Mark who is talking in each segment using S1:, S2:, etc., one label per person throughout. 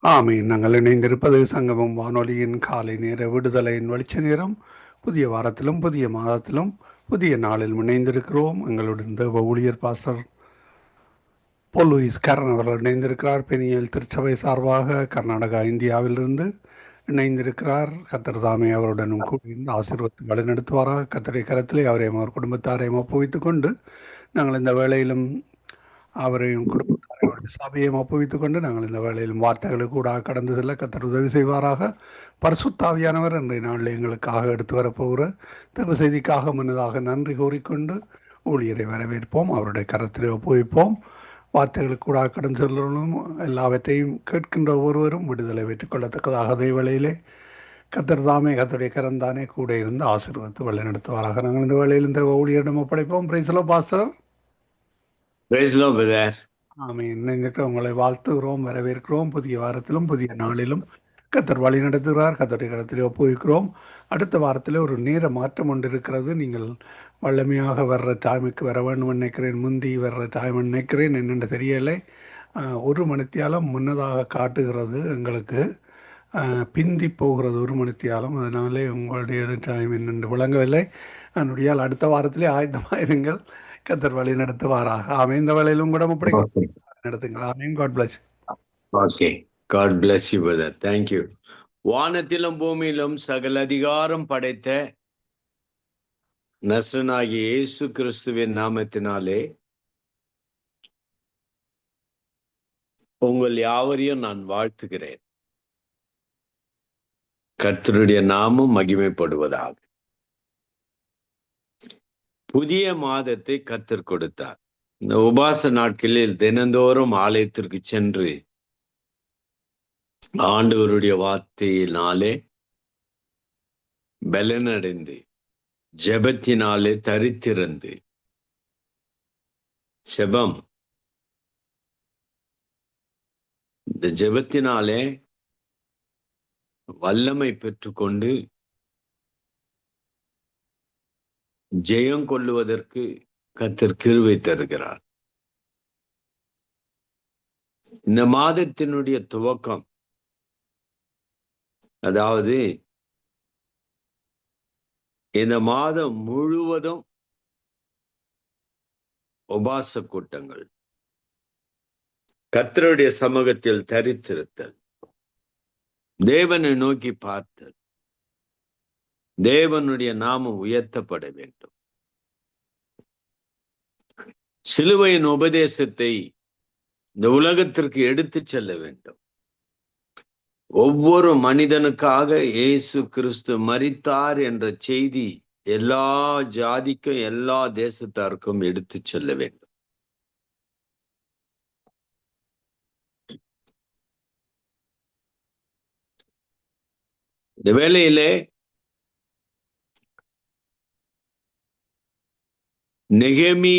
S1: ஆமீன். நாங்கள் இணைந்திருப்பது சங்கமம் வானொலியின் காலை நேர விடுதலையின் வெளிச்ச நேரம். புதிய வாரத்திலும், புதிய மாதத்திலும், புதிய நாளில் இணைந்திருக்கிறோம். எங்களுடன் தேவ ஊழியர் பாஸ்டர் போல் லூயிஸ் கரன் அவர்கள் இணைந்திருக்கிறார். பெனியல் திருச்சபை சார்பாக கர்நாடகா, இந்தியாவிலிருந்து இணைந்திருக்கிறார். கத்தர் தாமே அவருடனும் கூடியிருந்து ஆசீர்வதித்து வழிநடத்துவாராக. கத்தருடைய கரத்திலே அவரையும் அவர் குடும்பத்தாரையும் ஒப்புவித்துக் கொண்டு நாங்கள் இந்த வேளையிலும் அவரையும் குடும்பத்தாரையும் அவருடைய சபையையும் ஒப்புவித்துக் கொண்டு நாங்கள் இந்த வேளையிலும் வார்த்தைகளுக்கு கூட கடந்து செல்ல கத்தர் உதவி செய்வாராக. பரிசுத்தாவியானவர் இன்றைய நாளில் எங்களுக்காக எடுத்து வரப்போகிற தேவ செய்திக்காக முன்னதாக நன்றி கூறிக்கொண்டு ஊழியரை வரவேற்போம், அவருடைய கரத்திலே ஒப்புவிப்போம். வார்த்தைகளுக்கு கூட கடந்து செல்லும் எல்லாவற்றையும் கேட்கின்ற ஒவ்வொருவரும் விடுதலை பெற்றுக் கொள்ளத்தக்கதாக அதே வேளையிலே கத்தர் தாமே கத்தருடைய கரந்தானே கூட இருந்து ஆசீர்வதித்து வழிநடத்துவாராக. நாங்கள் இந்த வேளையில் இந்த ஊழியரிடம் ஒப்படைப்போம். பிரைஸ்லோ pastor.
S2: Praise the Lord, brother.
S1: ஆமீன். எங்கிட்ட உங்களை வாழ்த்துகிறோம், வரவேற்கிறோம். புதிய வாரத்திலும் புதிய நாளிலும் கத்தர் வழி நடத்துகிறார். கத்தருடைய கரத்திலே ஒப்புவிக்கிறோம். அடுத்த வாரத்தில் ஒரு நேர மாற்றம் ஒன்று இருக்கிறது. நீங்கள் வல்லமையாக வர்ற டைமுக்கு வர வேண்டும் நினைக்கிறேன். முந்தி வர்ற டைம் நினைக்கிறேன், என்னென்று தெரியலை. ஒரு மணித்தியாலம் முன்னதாக காட்டுகிறது எங்களுக்கு, பிந்தி போகிறது ஒரு மணித்தியாலம். அதனாலே உங்களுடைய டைம் என்னென்று விளங்கவில்லை. அதனுடைய அடுத்த வாரத்திலே ஆயத்தமாயிருங்கள். கத்தர் வழி நடத்துவாராக. ஆமீன். இந்த வேளையிலும் கூட முப்படை
S2: Okay.
S1: நடத்துங்கள். ஆமீன். God bless.
S2: Okay. God bless you, brother. Thank you. வானத்திலும் பூமியிலும் சகல அதிகாரம் படைத்த நசனாகிய இயேசு கிறிஸ்துவின் நாமத்தினாலே உங்கள் யாவரையும் நான் வாழ்த்துகிறேன். கர்த்தருடைய நாமம் மகிமைப்படுவதாக. புதிய மாதத்தை கர்த்தர் கொடுத்தார். இந்த உபாச நாட்களில் தினந்தோறும் ஆலயத்திற்கு சென்று ஆண்டவருடைய வார்த்தையினாலே பலனடைந்து ஜெபத்தினாலே தரித்திருந்து ஜெபம், இந்த ஜெபத்தினாலே வல்லமை பெற்றுக்கொண்டு ஜெயம் கொள்ளுவதற்கு கர்த்தர் கிருபை தருகிறார். இந்த மாதத்தினுடைய துவக்கம், அதாவது இந்த மாதம் முழுவதும் உபாச கூட்டங்கள், கர்த்தருடைய சமூகத்தில் தரித்திருத்தல், தேவனை நோக்கி பார்த்தல், தேவனுடைய நாமம் உயர்த்தப்பட வேண்டும். சிலுவையின் உபதேசத்தை இந்த உலகத்திற்கு எடுத்துச் செல்ல வேண்டும். ஒவ்வொரு மனிதனுக்காக இயேசு கிறிஸ்து மரித்தார் என்ற செய்தி எல்லா ஜாதிக்கும் எல்லா தேசத்தாருக்கும் எடுத்துச் செல்ல வேண்டும். இந்த வேளையிலே நெகேமி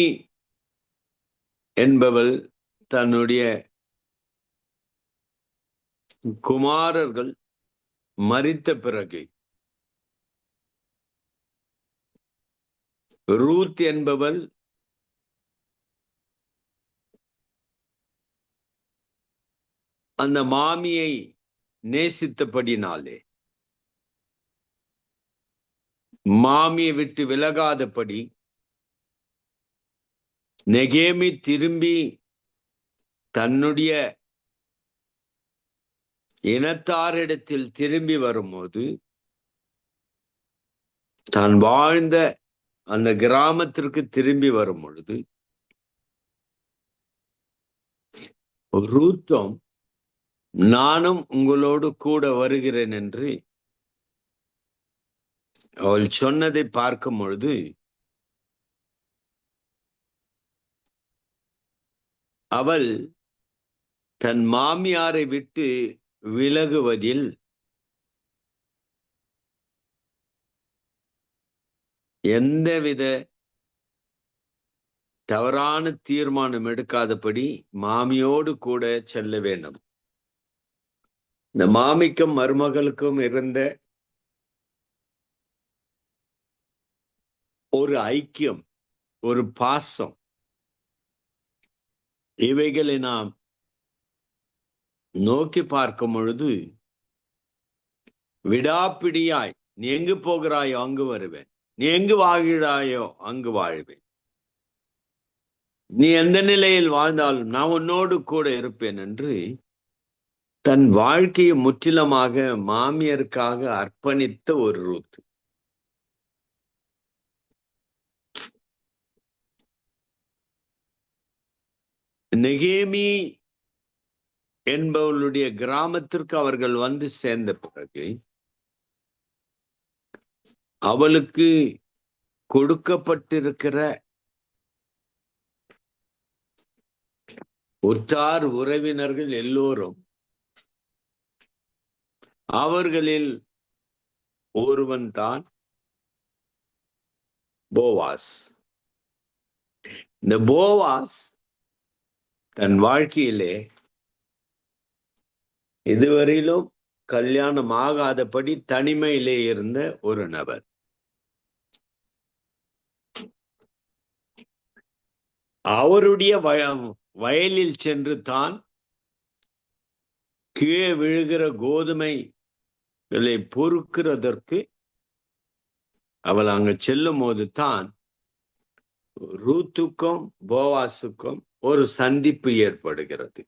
S2: என்பவள் தன்னுடைய குமாரர்கள் மரித்த பிறகு ரூத் என்பவள் அந்த மாமியை நேசித்தபடினாலே மாமியை விட்டு விலகாதபடி நெகேமி திரும்பி தன்னுடைய இனத்தாரிடத்தில் திரும்பி வரும்போது தான் வாழ்ந்த அந்த கிராமத்திற்கு திரும்பி வரும் பொழுது ரூத்தும் நானும் உங்களோடு கூட வருகிறேன் என்று அவள் சொன்னதை பார்க்கும் பொழுது அவள் தன் மாமியாரை விட்டு விலகுவதில் எந்தவித தவறான தீர்மானம் எடுக்காதபடி மாமியோடு கூட செல்ல வேண்டும். இந்த மாமிக்கும் மருமகளுக்கும் இருந்த ஒரு ஐக்கியம், ஒரு பாசம், இவைகளை நாம் நோக்கி பார்க்கும் பொழுது விடாப்பிடியாய், நீ எங்கு போகிறாயோ அங்கு வருவேன், நீ எங்கு வாழ்கிறாயோ அங்கு வாழ்வேன், நீ எந்த நிலையில் வாழ்ந்தாலும் நான் உன்னோடு கூட இருப்பேன் என்று தன் வாழ்க்கையை முற்றிலுமாக மாமியருக்காக அர்ப்பணித்த ஒரு ரூத். நெகேமி என்பவளுடைய கிராமத்திற்கு அவர்கள் வந்து சேர்ந்த பிறகு அவளுக்கு கொடுக்கப்பட்டிருக்கிற உற்றார் உறவினர்கள் எல்லோரும் அவர்களில் ஒருவன் தான் போவாஸ். இந்த போவாஸ் தன் வாழ்க்கையிலே இதுவரையிலும் கல்யாணம் ஆகாதபடி தனிமையிலே இருந்த ஒரு நபர். அவருடைய வயலில் சென்று தான் கீழே விழுகிற கோதுமைகளை பொறுக்கிறதற்கு அவள் அங்கு செல்லும் போது தான் ரூத்துக்கும் போவாசுக்கும் ஒரு சந்திப்பு ஏற்படுகிறது.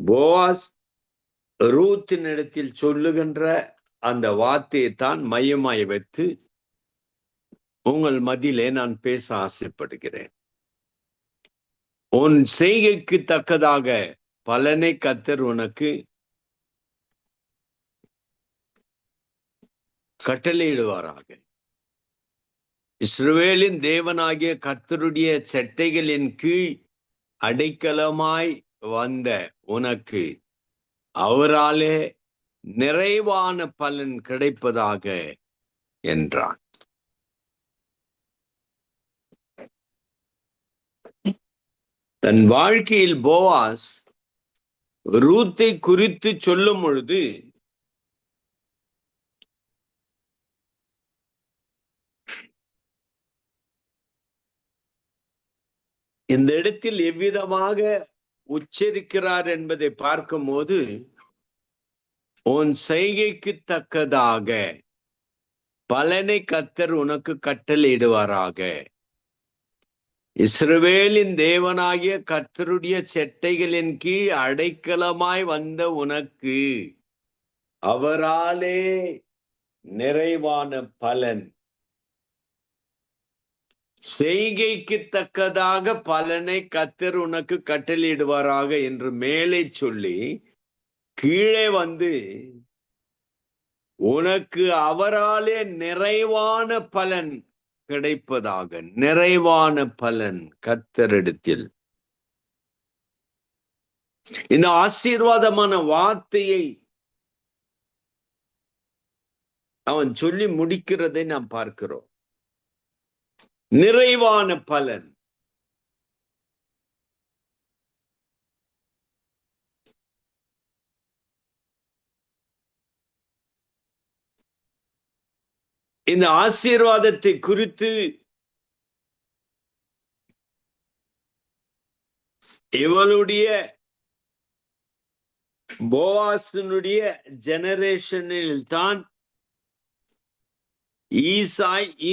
S2: போவாஸ் ரூத்தின் இடத்தில் சொல்லுகின்ற அந்த வார்த்தையை தான் மையமாய் வைத்து உங்கள் மத்தியிலே நான் பேச ஆசைப்படுகிறேன். உன் செய்கைக்கு தக்கதாக பலனை கர்த்தர் உனக்கு கட்டளையிடுவாராக. இஸ்ரவேலின் தேவனாகிய கர்த்தருடைய செட்டைகளின் கீழ் அடைக்கலமாய் வந்த உனக்கு அவராலே நிறைவான பலன் கிடைப்பதாக என்றான். தன் வாழ்க்கையில் போவாஸ் ரூத்தை குறித்து சொல்லும் பொழுது இந்த இடத்தில் எவ்விதமாக உச்சரிக்கிறார் என்பதை பார்க்கும் போது, உன் செய்கைக்கு தக்கதாக பலனை கர்த்தர் உனக்கு கட்டளையிடுவாராக. இஸ்ரவேலின் தேவனாகிய கர்த்தருடைய செட்டைகளின் கீழ் அடைக்கலமாய் வந்த உனக்கு அவராலே நிறைவான பலன், செய்கைக்கு தக்கதாக பலனை கர்த்தர் உனக்கு கட்டளையிடுவாராக என்று மேலே சொல்லி கீழே வந்து உனக்கு அவராலே நிறைவான பலன் கிடைப்பதாக, நிறைவான பலன் கர்த்தரிடத்தில். இந்த ஆசீர்வாதமான வார்த்தையை அவன் சொல்லி முடிக்கிறதை நாம் பார்க்கிறோம். நிறைவான பலன். இந்த ஆசீர்வாதத்தை குறித்து இவளுடைய போவாசினுடைய ஜெனரேஷனில் தான்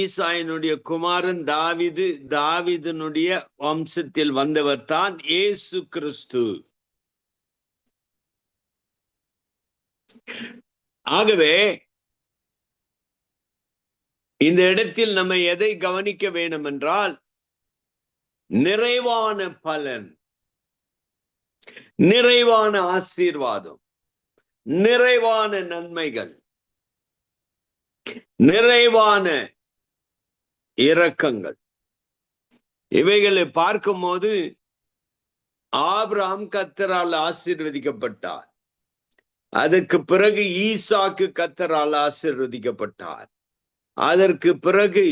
S2: ஈசாயினுடைய குமாரன் தாவீது, தாவீதினுடைய வம்சத்தில் வந்தவர் தான் இயேசு கிறிஸ்து. ஆகவே இந்த இடத்தில் நம்ம எதை கவனிக்க வேண்டும் என்றால், நிறைவான பலன், நிறைவான ஆசீர்வாதம், நிறைவான நன்மைகள், நிறைவான இரக்கங்கள், இவைகளை பார்க்கும் போது ஆபிரகாம் கர்த்தரால் ஆசீர்வதிக்கப்பட்டார். அதற்கு பிறகு ஈசாக்கு கர்த்தரால் ஆசீர்வதிக்கப்பட்டார். அதற்கு பிறகு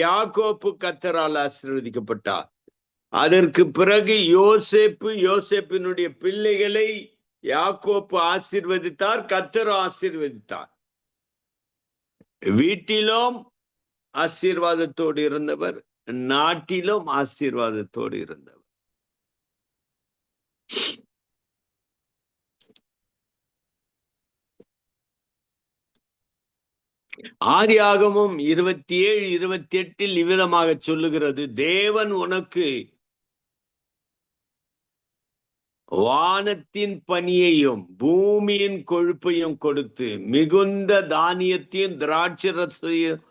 S2: யாக்கோப்பு கர்த்தரால் ஆசீர்வதிக்கப்பட்டார். அதற்கு பிறகு யோசேப்பினுடைய பிள்ளைகளை யாக்கோப்பு ஆசீர்வதித்தார், கர்த்தர் ஆசீர்வதித்தார். வீட்டிலும் ஆசீர்வாதத்தோடு இருந்தவர், நாட்டிலும் ஆசீர்வாதத்தோடு இருந்தவர். ஆதியாகமம் 27:28 இவ்விதமாக சொல்லுகிறது, தேவன் உனக்கு வானத்தின் பனியையும் பூமியின் கொழுப்பையும் கொடுத்து மிகுந்த தானியத்தையும் திராட்சரசையும்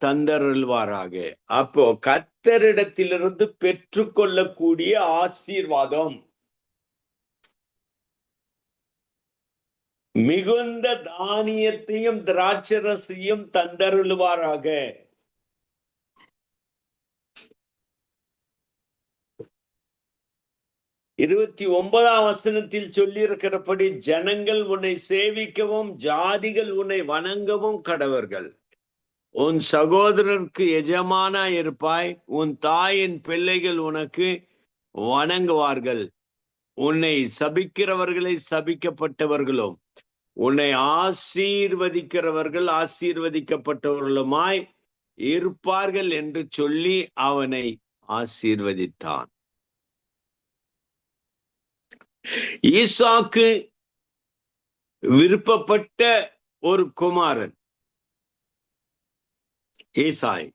S2: தந்தருள்வாராக. அப்போ கர்த்தரிடத்திலிருந்து பெற்றுக்கொள்ளக்கூடிய ஆசீர்வாதம் மிகுந்த தானியத்தையும் திராட்சரசையும் தந்தருள்வாராக. இருபத்தி 9ஆம் வசனத்தில் சொல்லி இருக்கிறபடி, ஜனங்கள் உன்னை சேவிக்கவும் ஜாதிகள் உன்னை வணங்கவும் கடவர்கள். உன் சகோதரருக்கு எஜமானா இருப்பாய், உன் தாயின் பிள்ளைகள் உனக்கு வணங்குவார்கள். உன்னை சபிக்கிறவர்களை சபிக்கப்பட்டவர்களும் உன்னை ஆசீர்வதிக்கிறவர்கள் ஆசீர்வதிக்கப்பட்டவர்களுமாய் இருப்பார்கள் என்று சொல்லி அவனை ஆசீர்வதித்தான். ஈசாக்கு விருப்பப்பட்ட ஒரு குமாரன் ஏசாய்.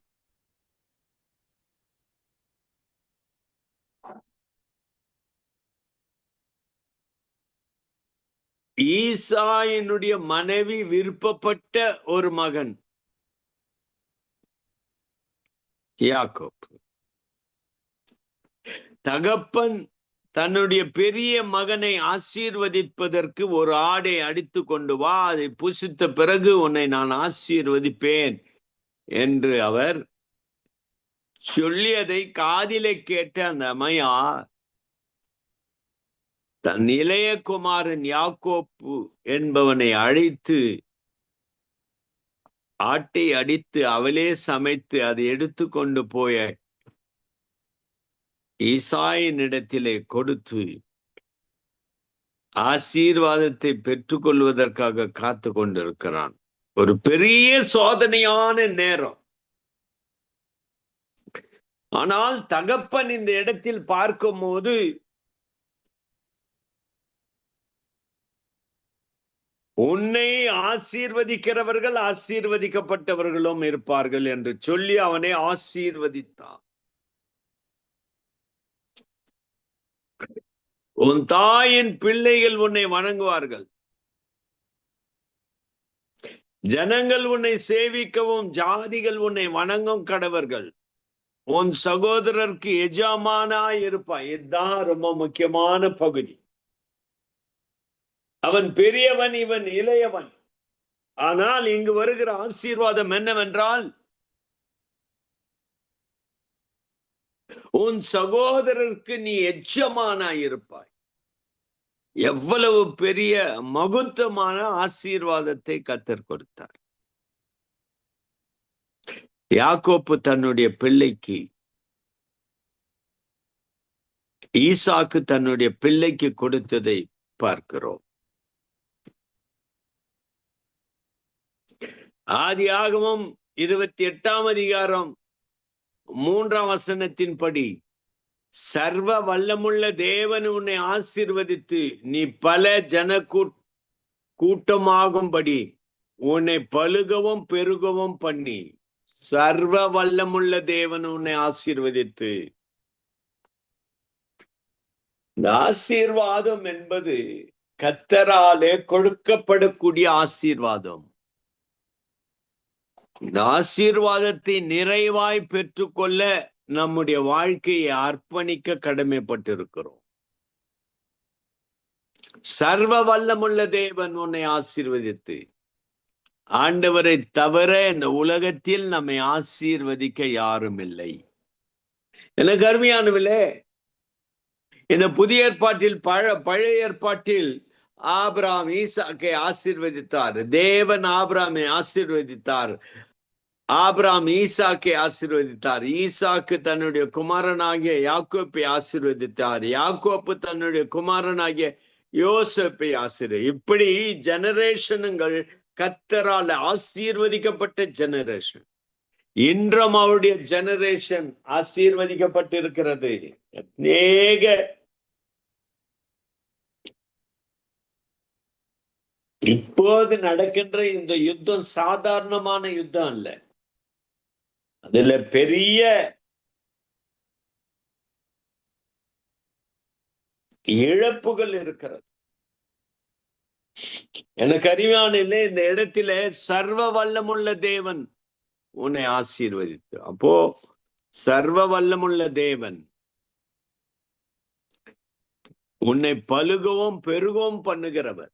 S2: ஈசாயினுடைய மனைவி விருப்பப்பட்ட ஒரு மகன் யாக்கோப். தகப்பன் தன்னுடைய பெரிய மகனை ஆசீர்வதிப்பதற்கு ஒரு ஆடை அடித்து கொண்டு வா, அதை புசித்த பிறகு உன்னை நான் ஆசீர்வதிப்பேன் என்று அவர் சொல்லியதை காதிலே கேட்ட அந்த அம்மையா தன் இளைய குமாரன் யாக்கோப்பு என்பவனை அழைத்து ஆட்டை அடித்து அவளே சமைத்து அதை எடுத்து கொண்டு போய ஈசாயினிடத்திலே கொடுத்து ஆசீர்வாதத்தை பெற்றுக்கொள்வதற்காக காத்து கொண்டிருக்கிறான். ஒரு பெரிய சோதனையான நேரம். ஆனால் தகப்பன் இந்த இடத்தில் பார்க்கும் போது உன்னை ஆசீர்வதிக்கிறவர்கள் ஆசீர்வதிக்கப்பட்டவர்களும் இருப்பார்கள் என்று சொல்லி அவனை ஆசீர்வதித்தான். உன் தாயின் பிள்ளைகள் உன்னை வணங்குவார்கள், ஜனங்கள் உன்னை சேவிக்கவும் ஜாதிகள் உன்னை வணங்கும் கடவர்கள். உன் சகோதரருக்கு எஜமானாய் இருப்பான். இதுதான் ரொம்ப முக்கியமான பகுதி. அவன் பெரியவன், இவன் இளையவன். ஆனால் இங்கு வருகிற ஆசீர்வாதம் என்னவென்றால், உன் சகோதரருக்கு நீ எஜமானாய் இருப்பாய். எவ்வளவு பெரிய மகத்துவமான ஆசீர்வாதத்தை கர்த்தர் கொடுத்தார். யாக்கோப்பு தன்னுடைய பிள்ளைக்கு, ஈசாக்கு தன்னுடைய பிள்ளைக்கு கொடுத்ததை பார்க்கிறோம். ஆதியாகமம் 28ஆம் அதிகாரம் 3ஆம் வசனத்தின்படி, சர்வ வல்லமுள்ள தேவன் உன்னை ஆசீர்வதித்து நீ பல ஜன கூட்டமாகும்படி உன்னை பலுகவும் பெருகவும் பண்ணி. சர்வ வல்லமுள்ள தேவன் உன்னை ஆசீர்வதித்து. இந்த ஆசீர்வாதம் என்பது கர்த்தராலே கொடுக்கப்படக்கூடிய ஆசீர்வாதம். இந்த ஆசீர்வாதத்தை நிறைவாய் பெற்றுக்கொள்ள நம்முடைய வாழ்க்கையை அர்ப்பணிக்க கடமைப்பட்டிருக்கிறோம். சர்வ வல்லமுள்ள தேவன் உன்னை ஆசீர்வதித்து. ஆண்டவரை தவிர இந்த உலகத்தில் நம்மை ஆசீர்வதிக்க யாரும் இல்லை. எனக்கு அருமையானவர்களே, இந்த புதிய ஏற்பாட்டில் பழைய ஏற்பாட்டில் ஆபிரகாம் ஈசாக்கை ஆசீர்வதித்தார். தேவன் ஆபிரகாமை ஆசீர்வதித்தார். ஆபிரகாம் ஈசாக்கை ஆசீர்வதித்தார். ஈசாக்கு தன்னுடைய குமாரனாகிய யாக்கோப்பை ஆசீர்வதித்தார். யாக்கோப்பு தன்னுடைய குமாரனாகிய யோசேப்பை இப்படி ஜெனரேஷனுங்கள் கர்த்தரால் ஆசீர்வதிக்கப்பட்ட ஜெனரேஷன். இன்றும் அவருடைய ஜெனரேஷன் ஆசீர்வதிக்கப்பட்டிருக்கிறது. அநேக இப்போது நடக்கின்ற இந்த யுத்தம் சாதாரணமான யுத்தம் அல்ல. அதுல பெரிய இழப்புகள் இருக்கிறது. எனக்கு அறிவான இந்த இடத்துல சர்வ வல்லமுள்ள தேவன் உன்னை ஆசீர்வதித்து, அப்போ சர்வ வல்லமுள்ள தேவன் உன்னை பலுகவும் பெருகவும் பண்ணுகிறவர்.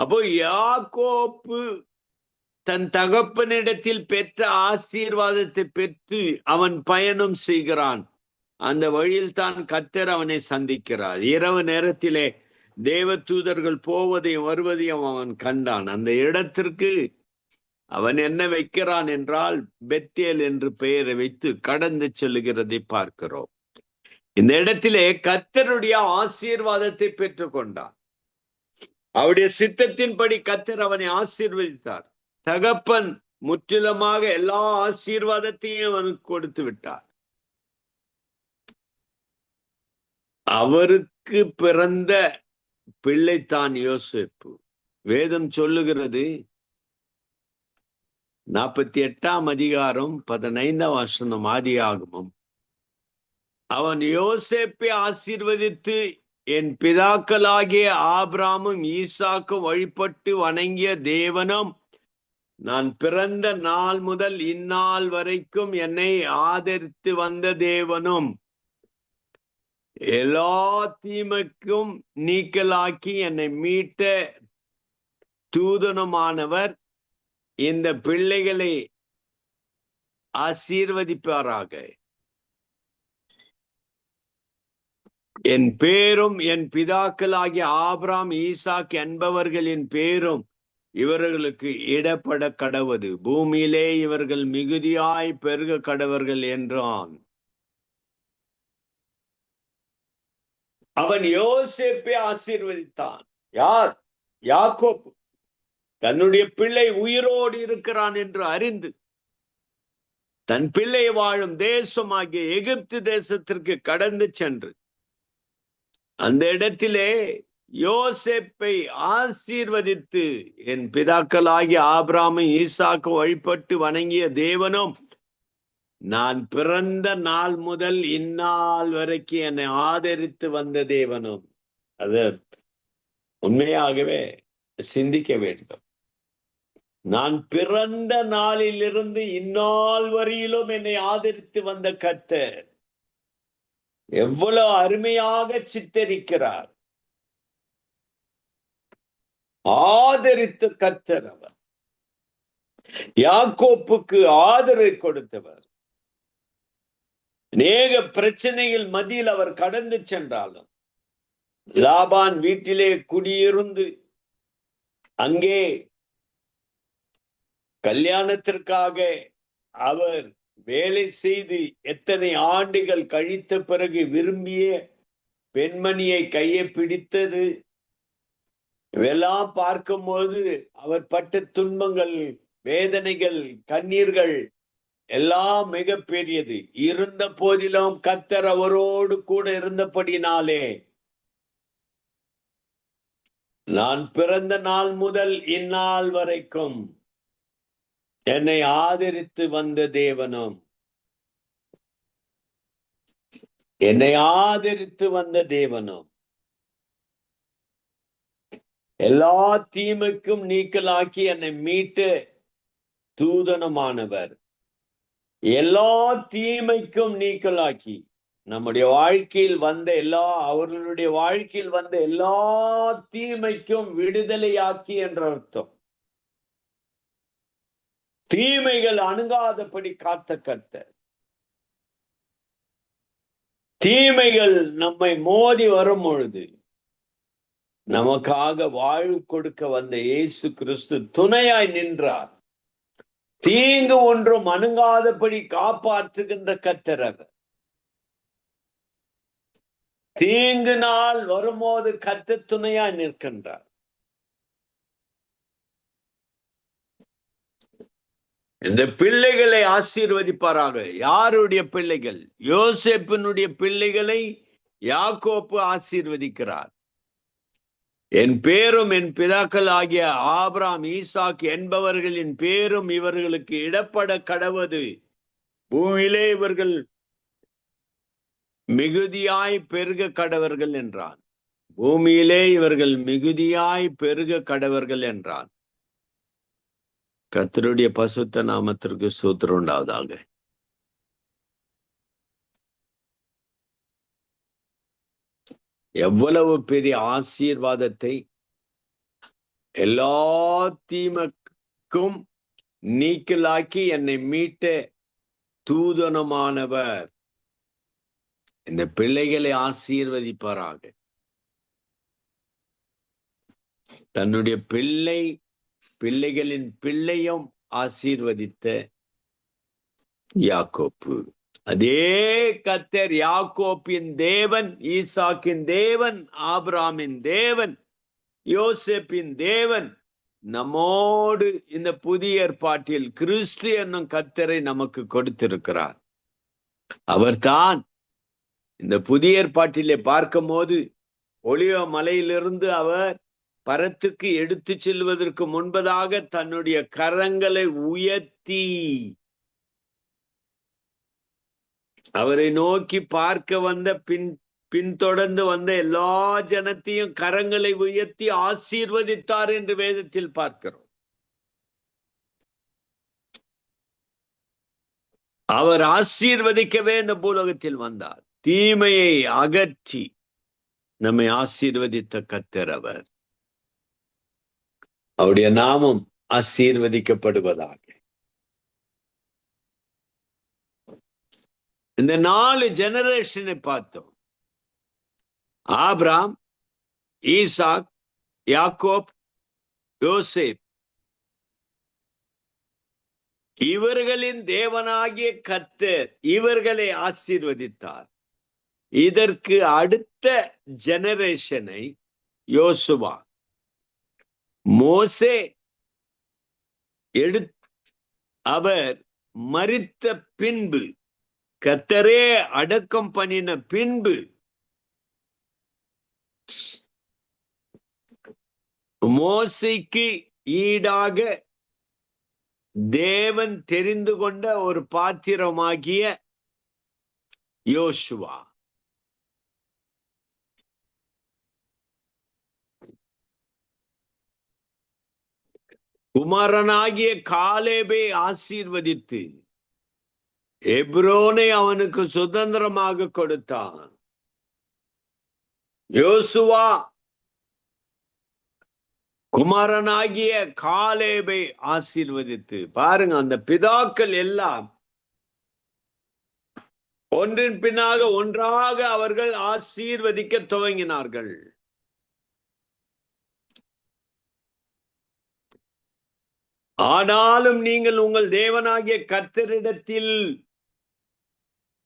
S2: அப்போ யாக்கோப்பு தன் தகப்பனிடத்தில் பெற்ற ஆசீர்வாதத்தை பெற்று அவன் பயணம் செய்கிறான். அந்த வழியில் தான் கர்த்தர் அவனை சந்திக்கிறார். இரவு நேரத்திலே தேவ தூதர்கள் போவதையும் வருவதையும் அவன் கண்டான். அந்த இடத்திற்கு அவன் என்ன வைக்கிறான் என்றால் பெத்தேல் என்று பெயரை வைத்து கடந்து செல்லுகிறதை பார்க்கிறோம். இந்த இடத்திலே கர்த்தருடைய ஆசீர்வாதத்தை பெற்றுக் கொண்டான். அவருடைய சித்தத்தின்படி கர்த்தர் அவனை ஆசீர்வதித்தார். தகப்பன் முற்றிலுமாக எல்லா ஆசீர்வாதத்தையும் அவனுக்கு கொடுத்து விட்டார். அவருக்கு பிறந்த பிள்ளைத்தான் யோசேப்பு. வேதம் சொல்லுகிறது 48ஆம் அதிகாரம் 15ஆம் வசனம் ஆதியாகமம், அவன் யோசேப்பை ஆசீர்வதித்து என் பிதாக்களாகிய ஆபிரகாமும் ஈசாக்கும் வழிபட்டு வணங்கிய தேவனும் நான் பிறந்த நாள் முதல் இந்நாள் வரைக்கும் என்னை ஆதரித்து வந்த தேவனும் எல்லா தீமைக்கும் நீக்கலாக்கி என்னை மீட்ட தூதனுமானவர் இந்த பிள்ளைகளை ஆசீர்வதிப்பாராக. என் பேரும் என் பிதாக்களாகிய ஆபிரகாம் ஈசாக் என்பவர்களின் பேரும் இவர்களுக்கு இடப்பட கடவது, பூமியிலே இவர்கள் மிகுதியாய் பெருக கடவர்கள் என்றான். அவன் யோசேப்பை ஆசீர்வதித்தான். யார்? யாக்கோப்பு. தன்னுடைய பிள்ளை உயிரோடு இருக்கிறான் என்று அறிந்து தன் பிள்ளை வாழும் தேசமாகிய எகிப்து தேசத்திற்கு கடந்து சென்று அந்த இடத்திலே யோசேப்பை ஆசீர்வதித்து என் பிதாக்களாகிய ஆபிரகாமும் ஈசாக்கும் வழிபட்டு வணங்கிய தேவனும் நான் பிறந்த நாள் முதல் இந்நாள் வரைக்கும் என்னை ஆதரித்து வந்த தேவனும். அது உண்மையாகவே சிந்திக்க வேண்டும். நான் பிறந்த நாளிலிருந்து இந்நாள் வரையிலும் என்னை ஆதரித்து வந்த கர்த்தர் எவ்வளவு அருமையாக சித்தரிக்கிறார். ஆதரித்த கர்த்தர் அவர். யாக்கோப்புக்கு ஆதரவை கொடுத்தவர். அநேக பிரச்சனைகள் மத்தியில் அவர் கடந்து சென்றாலும் லாபான் வீட்டிலே குடியிருந்து அங்கே கல்யாணத்திற்காக அவர் வேலை செய்து எத்தனை ஆண்டுகள் கழித்த பிறகு விரும்பிய பெண்மணியை கையை பிடித்தது இவெல்லாம் பார்க்கும்போது அவர் பட்ட துன்பங்கள், வேதனைகள், கண்ணீர்கள் எல்லாம் மிக பெரியது. இருந்த போதிலும் கர்த்தர் அவரோடு கூட இருந்தபடினாலே நான் பிறந்த நாள் முதல் இந்நாள் வரைக்கும் என்னை ஆதரித்து வந்த தேவனும் என்னை ஆதரித்து வந்த தேவனும் எல்லா தீமைக்கும் நீக்கலாக்கி என்னை மீட்டு தூதனுமானவர். எல்லா தீமைக்கும் நீக்கலாக்கி நம்முடைய வாழ்க்கையில் வந்த அவர்களுடைய வாழ்க்கையில் வந்த எல்லா தீமைக்கும் விடுதலையாக்கி என்ற அர்த்தம். தீமைகள் அணுகாதபடி காத்த கர்த்தர். தீமைகள் நம்மை மோதி வரும் பொழுது நமக்காக வாழ்வு கொடுக்க வந்த இயேசு கிறிஸ்து துணையாய் நின்றார். தீங்கு ஒன்றும் அணுகாதபடி காப்பாற்றுகின்ற கர்த்தர் அவர். தீங்கு நாள் வரும்போது கர்த்தர் துணையா நிற்கின்றார். இந்த பிள்ளைகளை ஆசீர்வதிப்பாராக. யாருடைய பிள்ளைகள்? யோசேப்பினுடைய பிள்ளைகளை யாக்கோப்பு ஆசீர்வதிக்கிறார். என் பேரும் என் பிதாக்கள் ஆகிய ஆபிரகாம், ஈசாக் என்பவர்களின் பேரும் இவர்களுக்கு இடப்பட கடவது. பூமியிலே இவர்கள் மிகுதியாய் பெருக கடவர்கள் என்றான். பூமியிலே இவர்கள் மிகுதியாய் பெருக கடவர்கள் என்றான். கர்த்தருடைய பசுத்த நாமத்திற்கு ஸ்தோத்திரம் உண்டாவதாக. எவ்வளவு பெரிய ஆசீர்வாதத்தை! எல்லா தீமைக்கும் நீக்கலாக்கி என்னை மீட்ட தூதனமானவர் இந்த பிள்ளைகளை ஆசீர்வதிப்பாராக. தன்னுடைய பிள்ளைகளின் பிள்ளையும் ஆசீர்வதித்த யாக்கோப்பு. அதே கர்த்தர் யாக்கோப்பின் தேவன், ஈசாக்கின் தேவன், ஆபிரகாமின் தேவன், யோசேப்பின் தேவன் நம்மோடு இந்த புதிய ஏற்பாட்டில் கிறிஸ்து என்னும் கர்த்தரை நமக்கு கொடுத்திருக்கிறார். அவர்தான் இந்த புதிய ஏற்பாட்டிலே பார்க்கும் போது ஒலிவ மலையிலிருந்து அவர் பரத்துக்கு எடுத்து செல்வதற்கு முன்பதாக தன்னுடைய கரங்களை உயர்த்தி அவரை நோக்கி பார்க்க வந்த பின்தொடர்ந்து வந்த எல்லா ஜனத்தையும் கரங்களை உயர்த்தி ஆசீர்வதித்தார் என்று வேதத்தில் பார்க்கிறோம். அவர் ஆசீர்வதிக்கவே இந்த பூலோகத்தில் வந்தார். தீமையை அகற்றி நம்மை ஆசீர்வதித்த கர்த்தர் அவர். அவருடைய நாமம் ஆசீர்வதிக்கப்படுவதாக. இந்த 4 ஜெனரேஷனை பார்த்தோம். ஆபிரகாம், ஈசாக், யாக்கோப், யோசேப். இவர்களின் தேவனாகிய கர்த்தர் இவர்களை ஆசீர்வதித்தார். இதற்கு அடுத்த ஜெனரேஷனை யோசுவா, மோசே அவர் மரித்த பின்பு, கர்த்தரே அடக்கம் பண்ணின பின்பு மோசேக்கு ஈடாக தேவன் தெரிந்து கொண்ட ஒரு பாத்திரமாகிய யோசுவா. குமாரனாகிய காலேபை ஆசீர்வதித்து எப்ரோனை அவனுக்கு சுதந்திரமாக கொடுத்தான். யோசுவா குமாரனாகிய காலேபை ஆசீர்வதித்து, பாருங்க, அந்த பிதாக்கள் எல்லாம் ஒன்றின் பின்னாக ஒன்றாக அவர்கள் ஆசீர்வதிக்க துவங்கினார்கள். ஆனாலும் நீங்கள் உங்கள் தேவனாகிய கர்த்தரிடத்தில்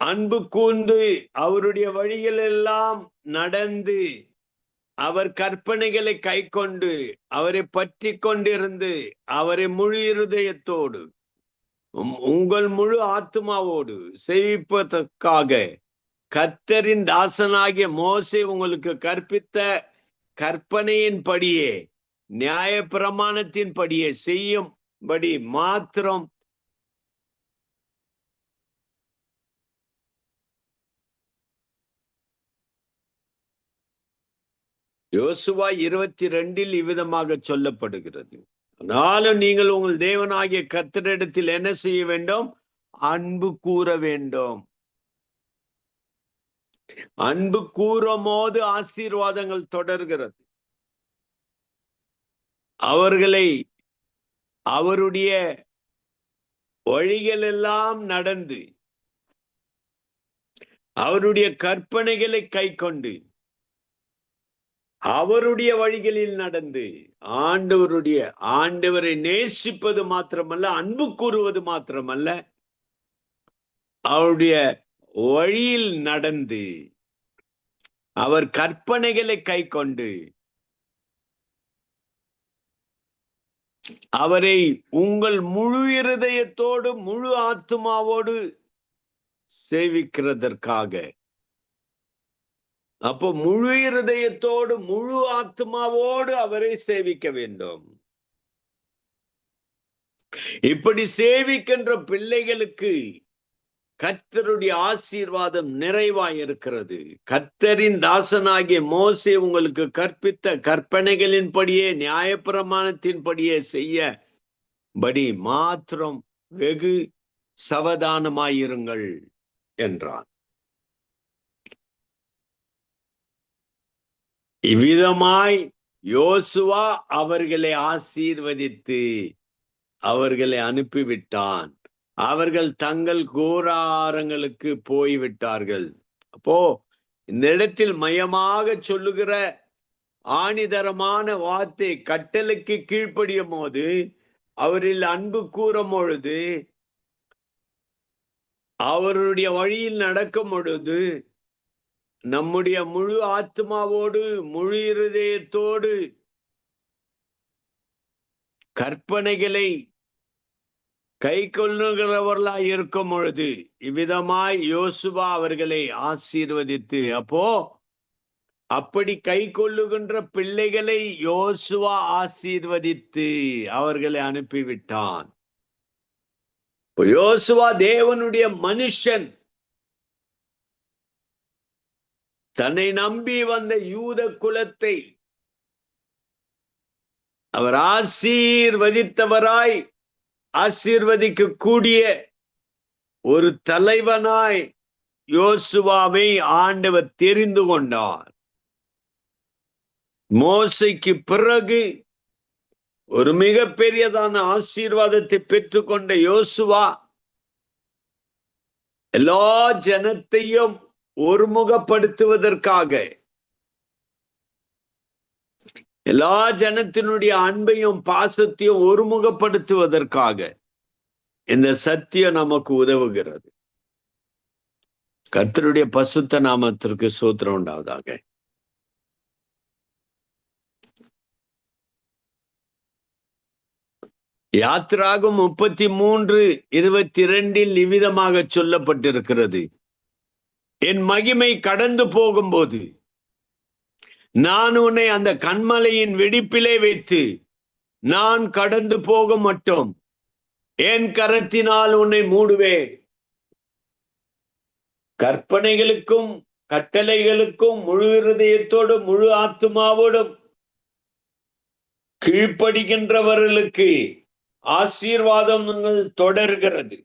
S2: அன்பு கூர்ந்து அவருடைய வழிகள் எல்லாம் நடந்து அவர் கற்பனைகளை கை கொண்டு அவரை பற்றி கொண்டிருந்து அவரை முழு இருதயத்தோடு உங்கள் முழு ஆத்மாவோடு சேவிப்பதற்காக கர்த்தரின் தாசனாகிய மோசே உங்களுக்கு கற்பித்த கற்பனையின் படியே நியாய பிரமாணத்தின் படியே செய்யும்படி மாத்திரம் யோசுவா 22 இவ்விதமாக சொல்லப்படுகிறது. ஆனாலும் நீங்கள் உங்கள் தேவனாகிய கர்த்தரிடத்தில் என்ன செய்ய வேண்டும்? அன்பு கூற வேண்டும். அன்பு கூறும் போது ஆசீர்வாதங்கள் தொடர்கிறது. அவர்களை அவருடைய வழிகள் எல்லாம் நடந்து அவருடைய கற்பனைகளை கை கொண்டு அவருடைய வழிகளில் நடந்து ஆண்டவரை நேசிப்பது மாத்திரமல்ல, அன்பு கூறுவது மாத்திரமல்ல, அவருடைய வழியில் நடந்து அவர் கற்பனைகளை கை கொண்டு அவரை உங்கள் முழு இருதயத்தோடு முழு ஆத்துமாவோடு சேவிக்கிறதற்காக. அப்போ முழு இருதயத்தோடு முழு ஆத்மாவோடு அவரை சேவிக்க வேண்டும். இப்படி சேவிக்கின்ற பிள்ளைகளுக்கு கர்த்தருடைய ஆசீர்வாதம் நிறைவாய் இருக்கிறது. கர்த்தரின் தாசனாகிய மோசே உங்களுக்கு கற்பித்த கற்பனைகளின்படியே நியாயப்பிரமாணத்தின்படியே செய்யபடி மாத்திரம் வெகு சவதானமாயிருங்கள் என்றான். இவ்விதமாய் யோசுவா அவர்களை ஆசீர்வதித்து அவர்களை அனுப்பிவிட்டான். அவர்கள் தங்கள் கூடாரங்களுக்கு போய்விட்டார்கள். அப்போ இந்த இடத்தில் மையமாக சொல்லுகிற ஆணிதரமான வார்த்தை, கட்டளைக்கு கீழ்ப்படியும் போது, அவரில் அன்பு கூறும் பொழுது, அவருடைய வழியில் நடக்கும் பொழுது, நம்முடைய முழு ஆத்மாவோடு முழு இருதயத்தோடு கற்பனைகளை கை கொள்ளுகிறவர்களாய் இருக்கும் பொழுது இவ்விதமாய் யோசுவா அவர்களை ஆசீர்வதித்து, அப்போ அப்படி கை கொள்ளுகின்ற பிள்ளைகளை யோசுவா ஆசீர்வதித்து அவர்களை அனுப்பிவிட்டான். யோசுவா தேவனுடைய மனுஷன். தன்னை நம்பி வந்த யூத குலத்தை அவர் ஆசீர்வதித்தவராய் ஆசீர்வதிக்க கூடிய ஒரு தலைவனாய் யோசுவாவை ஆண்டவர் தெரிந்து கொண்டார். மோசைக்கு பிறகு ஒரு மிக பெரியதான ஆசீர்வாதத்தை பெற்றுக்கொண்ட யோசுவா எல்லா ஜனத்தையும் ஒருமுகப்படுத்துவதற்காக, எல்லா ஜனத்தினுடைய அன்பையும் பாசத்தையும் ஒருமுகப்படுத்துவதற்காக இந்த சத்தியம் நமக்கு உதவுகிறது. கர்த்தருடைய பசுத்த நாமத்திற்கு ஸ்தோத்திரம் உண்டாவதாக. யாத்திராகம் 33:22 இவ்விதமாக சொல்லப்பட்டிருக்கிறது. என் மகிமை கடந்து போகும்போது நான் உன்னை அந்த கன்மலையின் வெடிப்பிலே வைத்து நான் கடந்து போக மட்டும் என் கரத்தினால் உன்னை மூடுவேன். கற்பனைகளுக்கும் கட்டளைகளுக்கும் முழு இருதயத்தோடும் முழு ஆத்துமாவோடும் கீழ்ப்படுகின்றவர்களுக்கு ஆசீர்வாதம் தொடர்கிறது.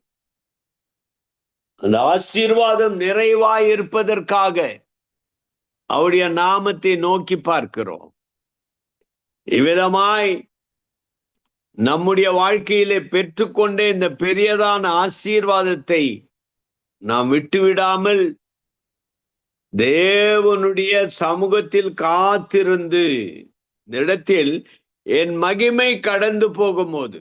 S2: அந்த ஆசீர்வாதம் நிறைவாய் இருப்பதற்காக அவருடைய நாமத்தை நோக்கி பார்க்கிறோம். இவ்விதமாய் நம்முடைய வாழ்க்கையிலே பெற்றுக்கொண்ட இந்த பெரியதான ஆசீர்வாதத்தை நாம் விட்டுவிடாமல் தேவனுடைய சமூகத்தில் காத்திருந்து, இந்த இடத்தில் என் மகிமை கடந்து போகும்போது